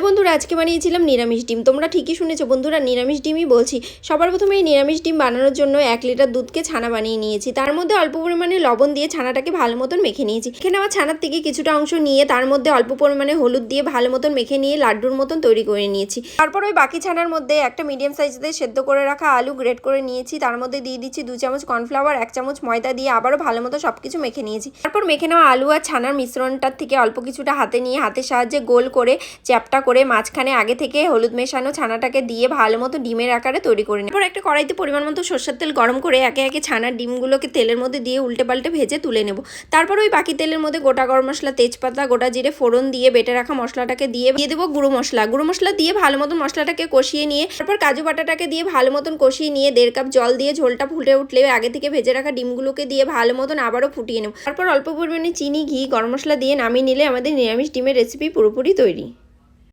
বন্ধুরা আজকে বানিয়েছিলাম নিরামিষ ডিম। তোমরা ঠিকই শুনেছো বন্ধুরা, নিরামিষ ডিমই বলছি। সবার প্রথমে এই নিরামিষ ডিম বানানোর জন্য 1 লিটার দুধকে ছানা বানিয়ে নিয়েছি। তার মধ্যে অল্প পরিমাণে লবণ দিয়ে ছানাটাকে ভালো মতন মেখে নিয়েছি। এখানে আমার ছানার থেকে কিছুটা অংশ নিয়ে তার মধ্যে অল্প পরিমাণে হলুদ দিয়ে ভালো মতন মেখে নিয়ে লাড্ডুর মতন তৈরি করে নিয়েছি। তারপর ওই বাকি ছানার মধ্যে একটা মিডিয়াম সাইজের সেদ্ধ করে রাখা আলু গ্রেট করে নিয়েছি। তার মধ্যে দিয়ে দিচ্ছি 2 চামচ কর্নফ্লাওয়ার, 1 চামচ ময়দা দিয়ে আবারও ভালো মতো সবকিছু মেখে নিয়েছি। তারপর মেখে নেওয়া আলু আর ছানার মিশ্রণটার থেকে অল্প কিছুটা হাতে নিয়ে হাতের সাহায্যে গোল করে চ্যাপটা করে মাঝখানে আগে থেকে হলুদ মেশানো ছানাটাকে দিয়ে ভালো মতো ডিমের আকারে তৈরি করে নিই। তারপর একটা কড়াইতে পরিমাণ মতো সরষের তেল গরম করে একে একে ছানার ডিমগুলোকে তেলের মধ্যে দিয়ে উল্টে পাল্টে ভেজে তুলে নেব। তারপর ওই বাকি তেলের মধ্যে গোটা গরম মশলা, তেজপাতা, গোটা জিরে ফোড়ন দিয়ে বেটে রাখা মশলাটাকে দিয়ে দেবো গুঁড়ো মশলা দিয়ে ভালো মতন মশলাটাকে কষিয়ে নিয়ে তারপর কাজু বাটাটাকে দিয়ে ভালো মতন কষিয়ে নিয়ে 1.5 কাপ জল দিয়ে ঝোলটা ফুটে উঠলে আগে থেকে ভেজে রাখা ডিমগুলোকে দিয়ে ভালো মতন আবারও ফুটিয়ে নেব। তারপর অল্প পরিমাণে চিনি, ঘি, গরম মশলা দিয়ে নামিয়ে নিলে আমাদের নিরামিষ ডিমের রেসিপি পুরোপুরি তৈরি।